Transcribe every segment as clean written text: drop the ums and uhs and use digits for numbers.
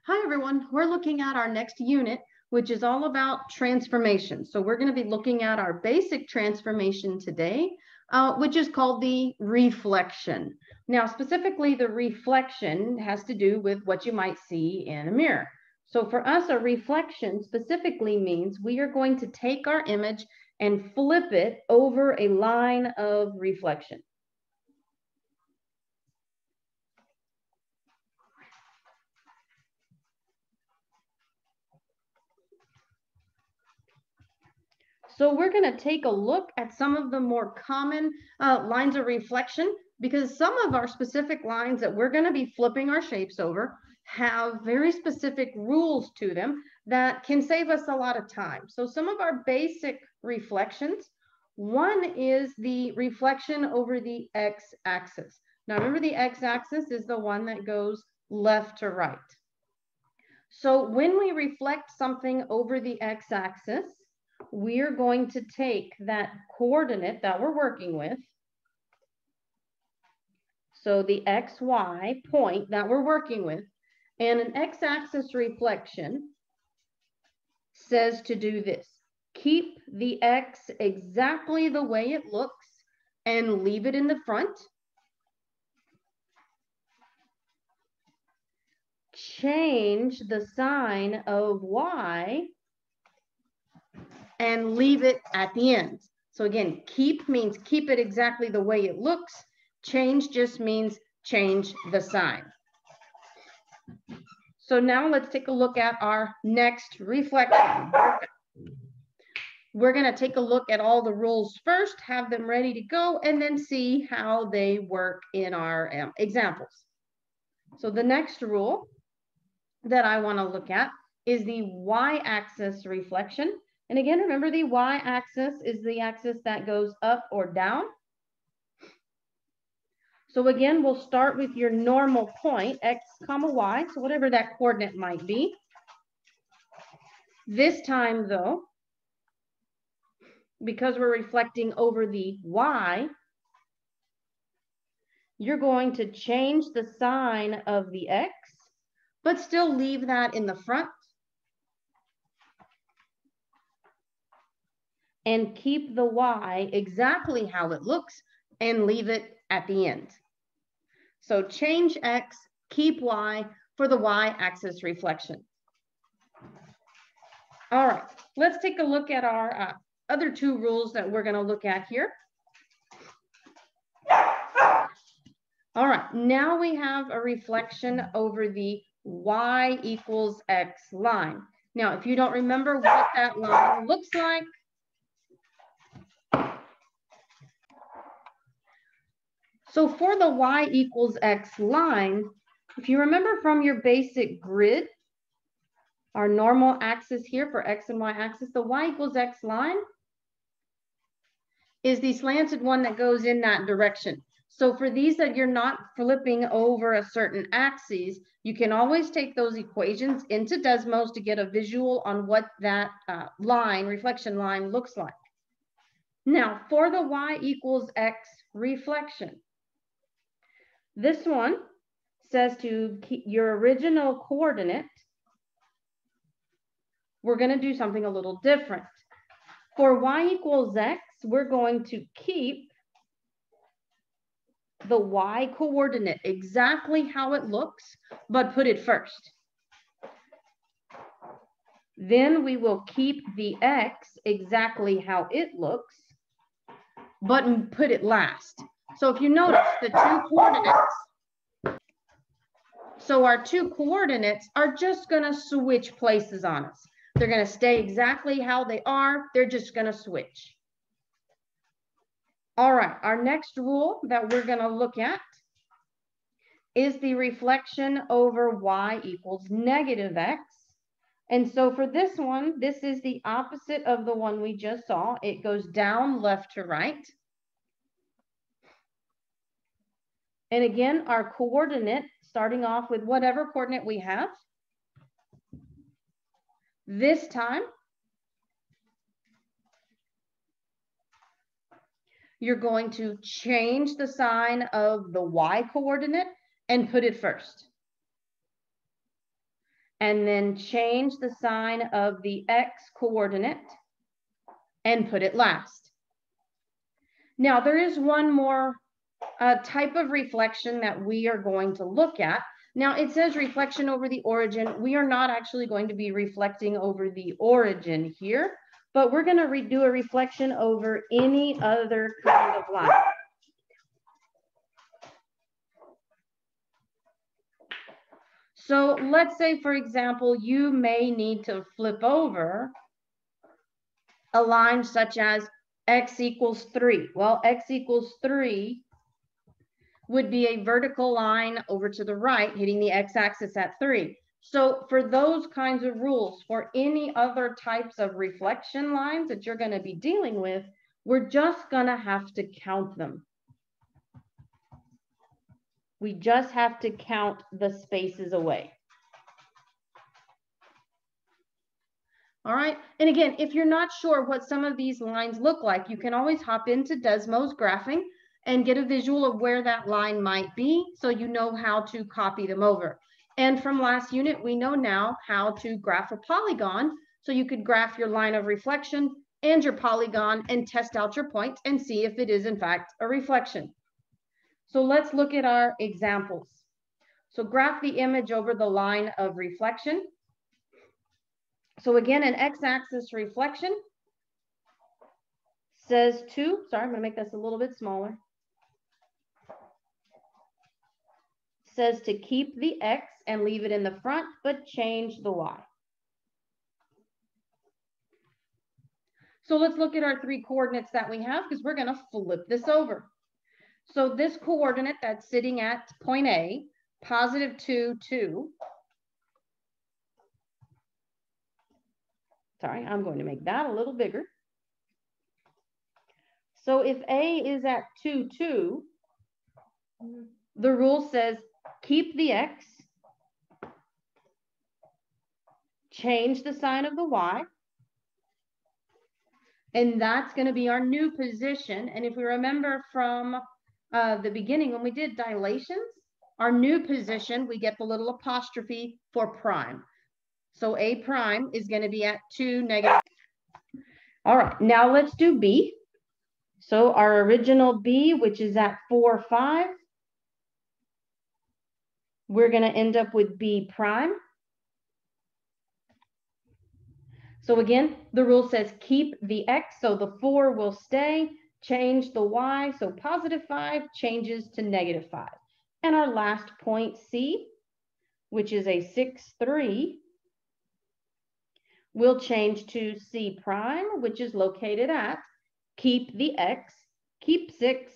Hi, everyone. We're looking at our next unit, which is all about transformation. So we're going to be looking at our basic transformation today, which is called the reflection. Now, specifically, the reflection has to do with what you might see in a mirror. So for us, a reflection specifically means we are going to take our image and flip it over a line of reflection. So we're going to take a look at some of the more common lines of reflection, because some of our specific lines that we're going to be flipping our shapes over have very specific rules to them that can save us a lot of time. So some of our basic reflections, one is the reflection over the x-axis. Now remember, the x-axis is the one that goes left to right. So when we reflect something over the x-axis, we're going to take that coordinate that we're working with, so the XY point that we're working with, and an x-axis reflection says to do this. Keep the X exactly the way it looks and leave it in the front. Change the sign of Y and leave it at the end. So again, keep means keep it exactly the way it looks. Change just means change the sign. So now let's take a look at our next reflection. We're going to take a look at all the rules first, have them ready to go, and then see how they work in our examples. So the next rule that I want to look at is the y-axis reflection. And again, remember, the y-axis is the axis that goes up or down. So again, we'll start with your normal point, x comma y, so whatever that coordinate might be. This time though, because we're reflecting over the y, you're going to change the sign of the x, but still leave that in the front. And keep the y exactly how it looks and leave it at the end. So change x, keep y for the y-axis reflection. All right, let's take a look at our other two rules that we're going to look at here. All right, now we have a reflection over the y equals x line. Now, if you don't remember what that line looks like, so for the y equals x line, if you remember from your basic grid, our normal axis here for x and y axis, the y equals x line is the slanted one that goes in that direction. So for these that you're not flipping over a certain axis, you can always take those equations into Desmos to get a visual on what that reflection line looks like. Now for the y equals x reflection, this one says to keep your original coordinate. We're going to do something a little different. For y equals x, we're going to keep the y coordinate exactly how it looks, but put it first. Then we will keep the x exactly how it looks, but put it last. So if you notice the two coordinates, so our two coordinates are just going to switch places on us. They're going to stay exactly how they are. They're just going to switch. All right, our next rule that we're going to look at is the reflection over y equals negative x. And so for this one, this is the opposite of the one we just saw. It goes down left to right. And again, our coordinate, starting off with whatever coordinate we have. This time, you're going to change the sign of the y coordinate and put it first. and then change the sign of the X coordinate and put it last. Now, there is one more type of reflection that we are going to look at. Now, it says reflection over the origin. We are not actually going to be reflecting over the origin here, but we're going to do a reflection over any other kind of line. So let's say, for example, you may need to flip over a line such as x equals 3. Well, x equals 3 would be a vertical line over to the right, hitting the x-axis at 3. So for those kinds of rules, for any other types of reflection lines that you're going to be dealing with, we're just going to have to count them. We just have to count the spaces away. All right. And again, if you're not sure what some of these lines look like, you can always hop into Desmos graphing and get a visual of where that line might be, so you know how to copy them over. And from last unit, we know now how to graph a polygon. So you could graph your line of reflection and your polygon and test out your point and see if it is in fact a reflection. So let's look at our examples. So graph the image over the line of reflection. So again, an x-axis reflection says to, sorry, I'm going to make this a little bit smaller. Says to keep the x and leave it in the front, but change the y. So let's look at our 3 coordinates that we have, because we're going to flip this over. So this coordinate that's sitting at point A, positive 2, 2. Sorry, I'm going to make that a little bigger. So if A is at 2, 2, the rule says keep the x, change the sign of the y, and that's going to be our new position. And if we remember from the beginning, when we did dilations, our new position, we get the little apostrophe for prime. So A prime is going to be at 2, negative. All right, now let's do B. So our original B, which is at 4, 5, we're going to end up with B prime. So again, the rule says keep the x, so the 4 will stay, change the y, so positive 5 changes to negative 5. And our last point C, which is a 6, 3, will change to C prime, which is located at keep the x, keep 6,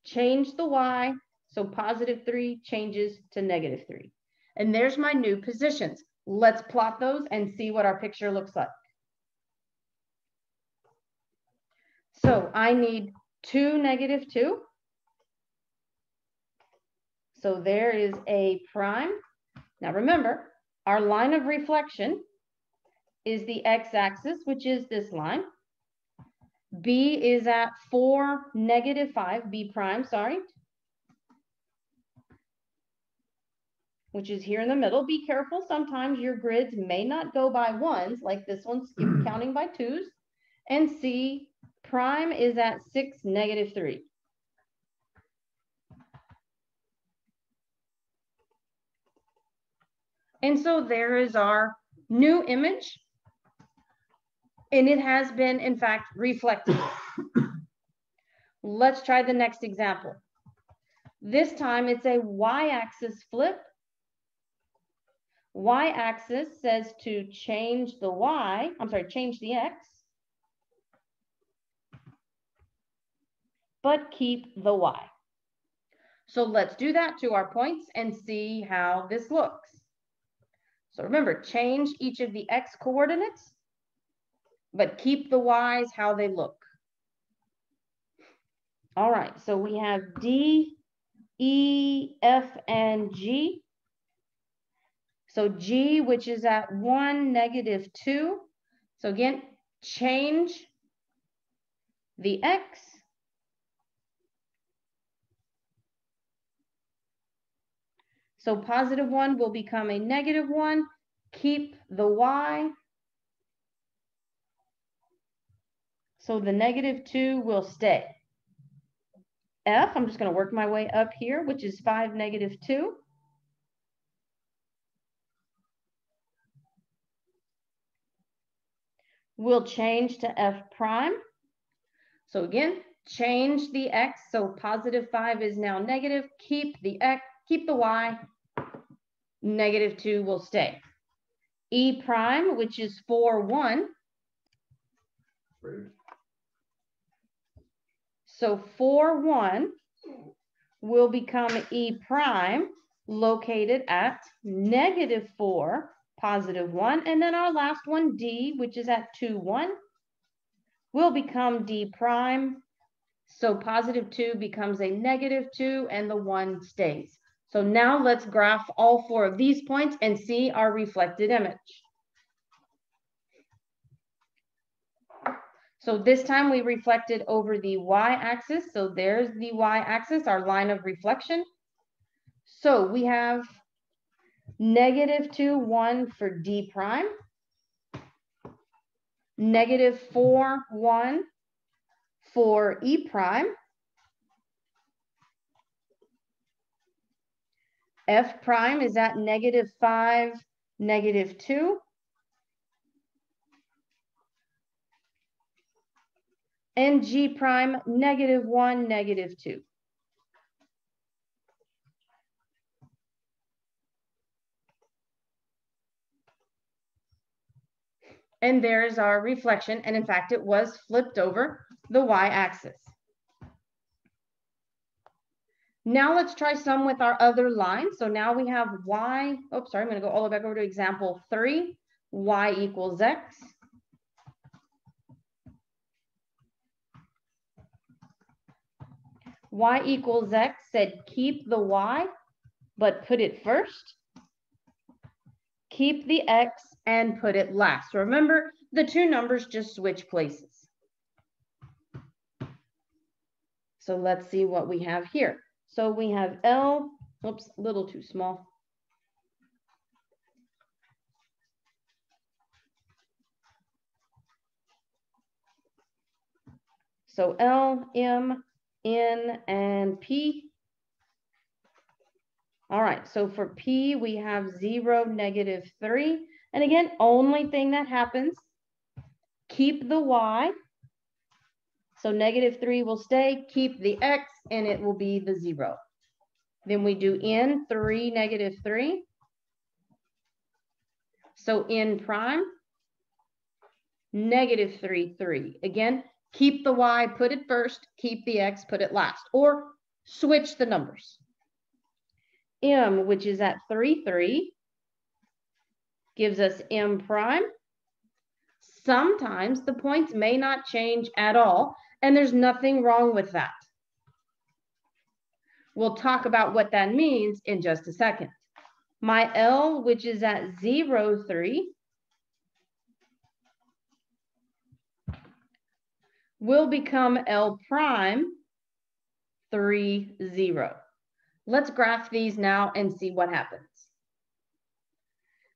change the y, so positive 3 changes to negative 3. And there's my new positions. Let's plot those and see what our picture looks like. So I need 2, negative 2. So there is A prime. Now remember, our line of reflection is the x-axis, which is this line. B is at 4, negative 5, B prime, sorry, which is here in the middle. Be careful, sometimes your grids may not go by ones, like this one's counting by 2s. And C prime is at 6, negative 3. And so there is our new image. And it has been, in fact, reflected. Let's try the next example. This time it's a y-axis flip. Y-axis says to change the y, change the x, but keep the y. So let's do that to our points and see how this looks. So remember, change each of the x coordinates, but keep the y's how they look. All right, so we have D, E, F, and G. So G, which is at 1, negative 2. So again, change the x. So positive 1 will become a negative 1, keep the y. So the -2 will stay. F, I'm just going to work my way up here, which is 5, -2. We'll change to F prime. So again, change the x. So +5 is now negative. Keep the x, keep the y. -2 will stay. E prime, which is 4, 1. So 4, 1 will become E prime, located at -4, +1. And then our last one, D, which is at 2, 1, will become D prime. So +2 becomes a -2 and the 1 stays. So now let's graph all 4 of these points and see our reflected image. So this time we reflected over the y-axis. So there's the y-axis, our line of reflection. So we have -2, 1 for D prime, -4, 1 for E prime, F prime is at -5, -2. And G prime, -1, -2. And there's our reflection. And in fact, it was flipped over the y-axis. Now let's try some with our other line. So now we have y, I'm going to go all the way back over to example 3, y equals x. Y equals x said keep the y, but put it first. Keep the x and put it last. Remember, the two numbers just switch places. So let's see what we have here. So we have L, a little too small. So L, M, N, and P. All right, so for P, we have 0, -3. And again, only thing that happens, keep the Y. So -3 will stay, keep the X, and it will be the 0. Then we do N, 3, -3. So N prime, -3, 3. Again, keep the Y, put it first, keep the X, put it last, or switch the numbers. M, which is at 3, 3, gives us M prime. Sometimes the points may not change at all, and there's nothing wrong with that. We'll talk about what that means in just a second. My L, which is at 0, 3, will become L prime 3, 0. Let's graph these now and see what happens.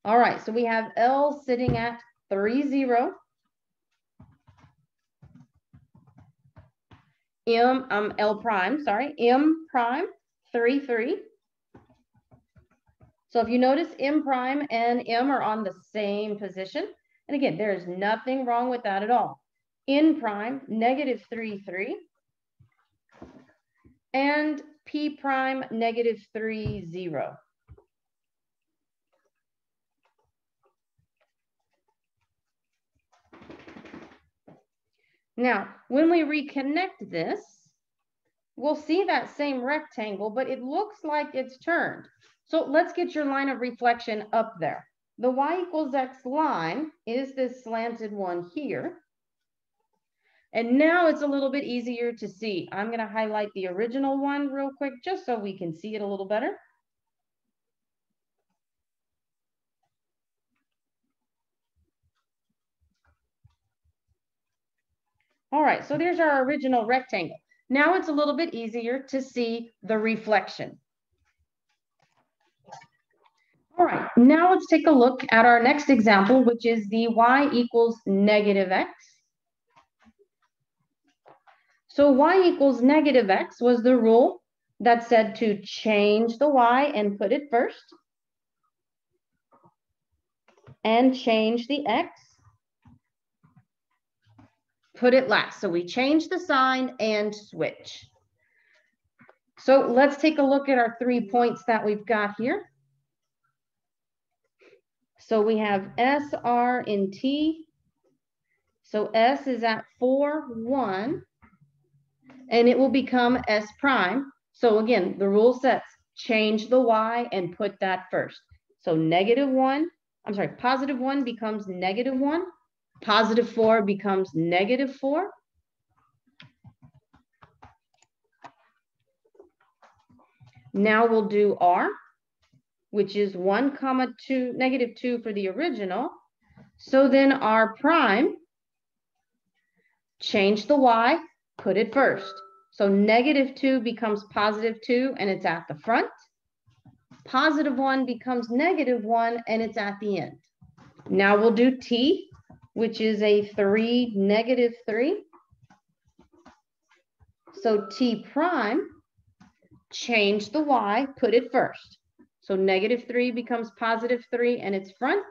All right, so we have L sitting at 3, 0. L prime, sorry, M prime 3, 3. So if you notice, M prime and M are on the same position. And again, there is nothing wrong with that at all. N prime, -3, 3. And P prime, -3, 0. Now, when we reconnect this, we'll see that same rectangle, but it looks like it's turned. So let's get your line of reflection up there. The Y equals X line is this slanted one here. And now it's a little bit easier to see. I'm going to highlight the original one real quick, just so we can see it a little better. All right, so there's our original rectangle. Now it's a little bit easier to see the reflection. All right, now let's take a look at our next example, which is the y equals negative x. So y equals negative x was the rule that said to change the y and put it first, and change the x, put it last. So we change the sign and switch. So let's take a look at our 3 points that we've got here. So we have S, R, and T. So S is at 4, 1, and it will become S prime. So again, the rule sets change the Y and put that first. So positive 1 becomes negative 1. Positive 4 becomes negative 4. Now we'll do R, which is 1, 2, negative 2 for the original. So then R prime, change the Y, put it first. So negative 2 becomes positive 2 and it's at the front. Positive 1 becomes negative 1 and it's at the end. Now we'll do T, which is a 3, negative 3. So T prime, change the Y, put it first. So negative 3 becomes positive 3 and it's front.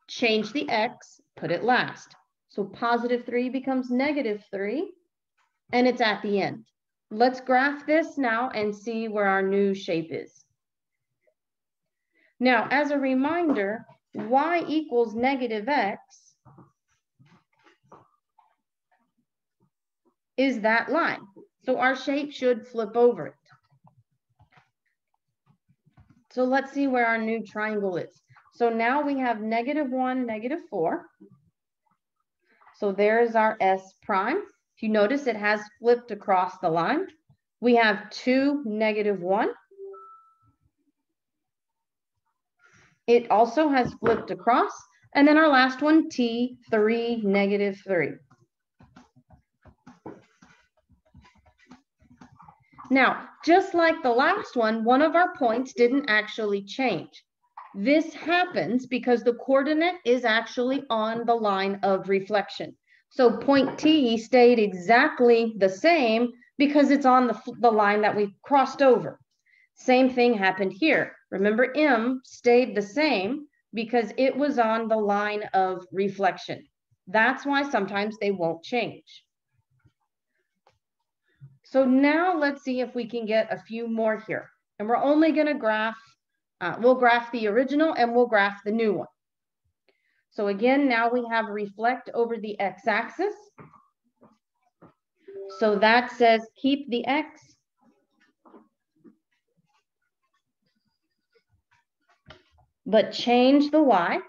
Change the X, put it last. So positive 3 becomes negative 3 and it's at the end. Let's graph this now and see where our new shape is. Now, as a reminder, y equals negative x is that line. So our shape should flip over it. So let's see where our new triangle is. So now we have negative 1, negative 4. So there's our S prime. If you notice, it has flipped across the line. We have 2, negative 1. It also has flipped across. And then our last one, T, 3, negative 3. Now, just like the last one of our points didn't actually change. This happens because the coordinate is actually on the line of reflection. So point T stayed exactly the same because it's on the line that we crossed over. Same thing happened here. Remember, M stayed the same because it was on the line of reflection. That's why sometimes they won't change. So now let's see if we can get a few more here. And we're only going to graph, we'll graph the original and we'll graph the new one. So again, now we have reflect over the x-axis. So that says keep the x. But change the y.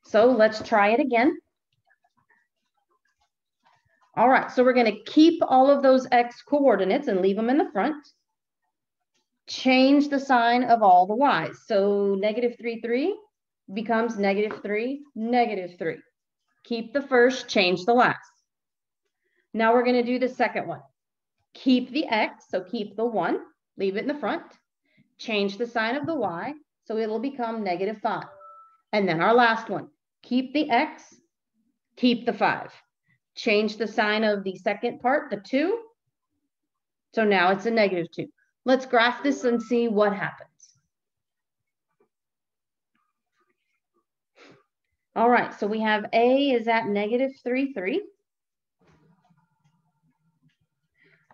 So let's try it again. All right, so we're going to keep all of those x coordinates and leave them in the front. Change the sign of all the y's. So negative 3, 3 becomes negative 3, negative 3. Keep the first, change the last. Now we're going to do the second one. Keep the x, so keep the 1, leave it in the front. Change the sign of the y, so it'll become negative 5. And then our last one. Keep the x, keep the 5. Change the sign of the second part, the 2. So now it's a negative 2. Let's graph this and see what happens. All right, so we have A is at negative 3, 3.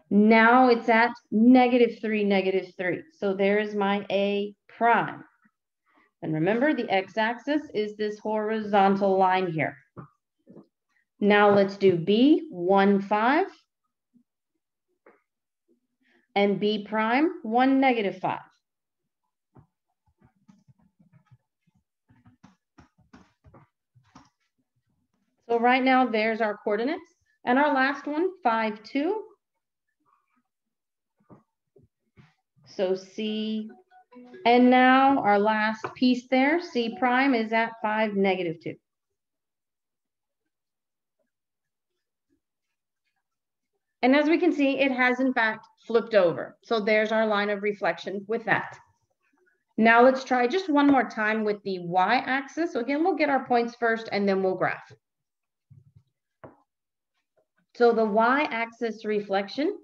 Now it's at negative 3, negative 3. So there's my A prime. And remember, the x-axis is this horizontal line here. Now let's do B, 1, 5. And B prime, 1, negative 5. So right now, there's our coordinates. And our last one, 5, 2. So C, and now our last piece there, C prime is at 5, negative 2. And as we can see, it has in fact flipped over. So there's our line of reflection with that. Now let's try just one more time with the y-axis. So again, we'll get our points first and then we'll graph. So the y-axis reflection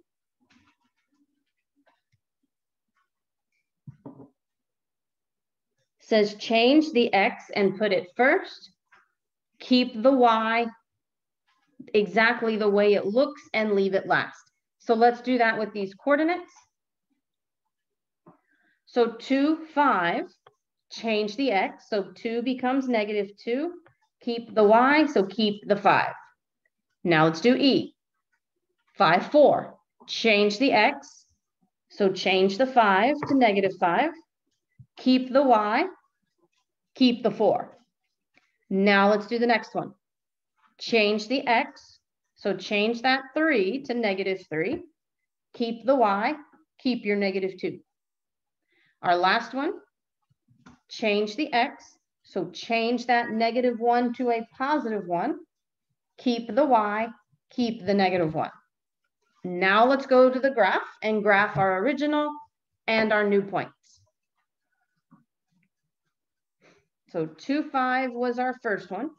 says change the x and put it first, keep the y exactly the way it looks and leave it last. So let's do that with these coordinates. So 2, 5, change the x. So 2 becomes -2, keep the y, so keep the 5. Now let's do E. 5, 4, change the x. So change the 5 to -5, keep the y, keep the 4. Now let's do the next one. Change the x. So change that 3 to -3, keep the y, keep your -2. Our last one, change the x. So change that -1 to a +1, keep the y, keep the -1. Now let's go to the graph and graph our original and our new points. So 2, 5 was our first one.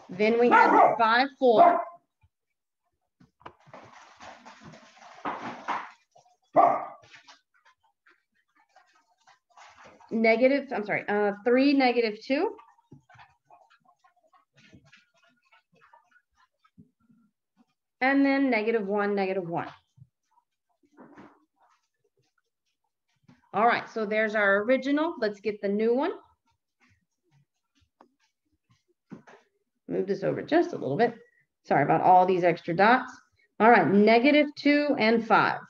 Then we had 5, 4. I'm sorry, 3, -2. And then -1, -1. All right, so there's our original. Let's get the new one. Move this over just a little bit. Sorry about all these extra dots. All right, -2 and 5.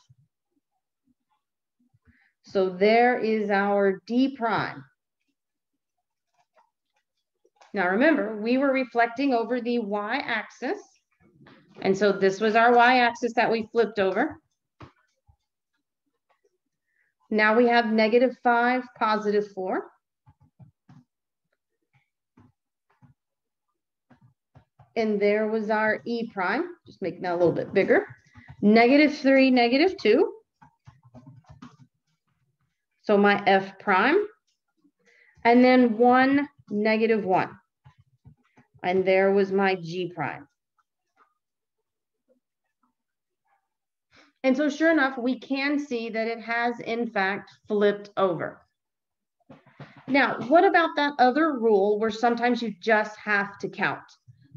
So there is our D prime. Now remember, we were reflecting over the y-axis. And so this was our y-axis that we flipped over. Now we have -5, +4. And there was our E prime, just making that a little bit bigger. -3, -2. So my F prime. And then 1, -1. And there was my G prime. And so sure enough, we can see that it has in fact flipped over. Now, what about that other rule where sometimes you just have to count?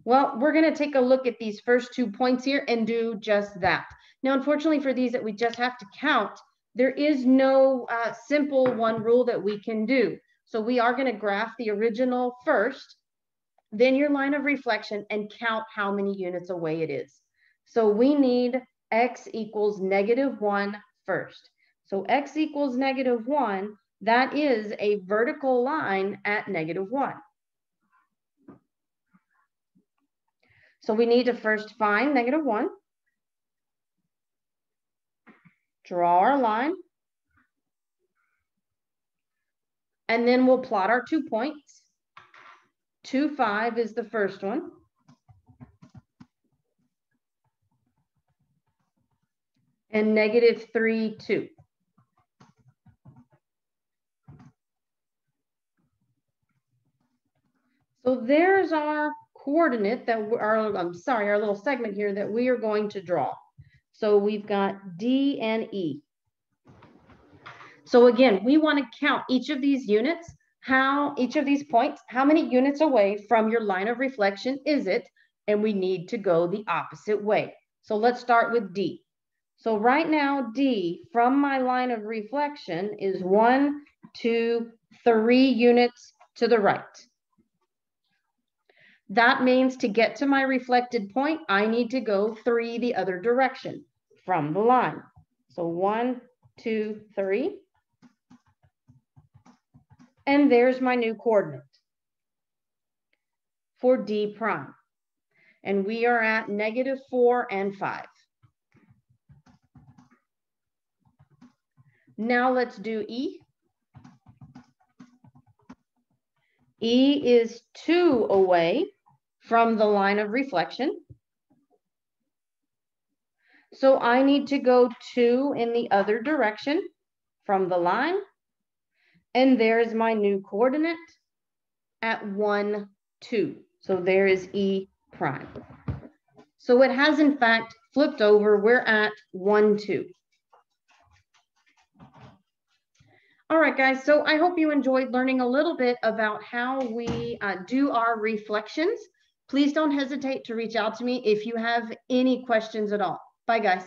Well, we're going to take a look at these first 2 points here and do just that. Now, unfortunately for these that we just have to count, there is no simple one rule that we can do. So we are going to graph the original first, then your line of reflection, and count how many units away it is. So we need x equals -1 first. So x equals -1, that is a vertical line at -1. So we need to first find -1, draw our line, and then we'll plot our 2 points. 2, 5 is the first one. And -3, 2. So there's our coordinate that our little segment here that we are going to draw. So we've got D and E. So again, we want to count each of these units, each of these points, how many units away from your line of reflection is it? And we need to go the opposite way. So let's start with D. So right now, D from my line of reflection is 1, 2, 3 units to the right. That means to get to my reflected point, I need to go 3 the other direction from the line. So 1, 2, 3. And there's my new coordinate for D prime. And we are at -4 and 5. Now let's do E. E is 2 away from the line of reflection. So I need to go 2 in the other direction from the line. And there's my new coordinate at 1, 2. So there is E prime. So it has in fact flipped over. We're at 1, 2. All right, guys, so I hope you enjoyed learning a little bit about how we do our reflections. Please don't hesitate to reach out to me if you have any questions at all. Bye, guys.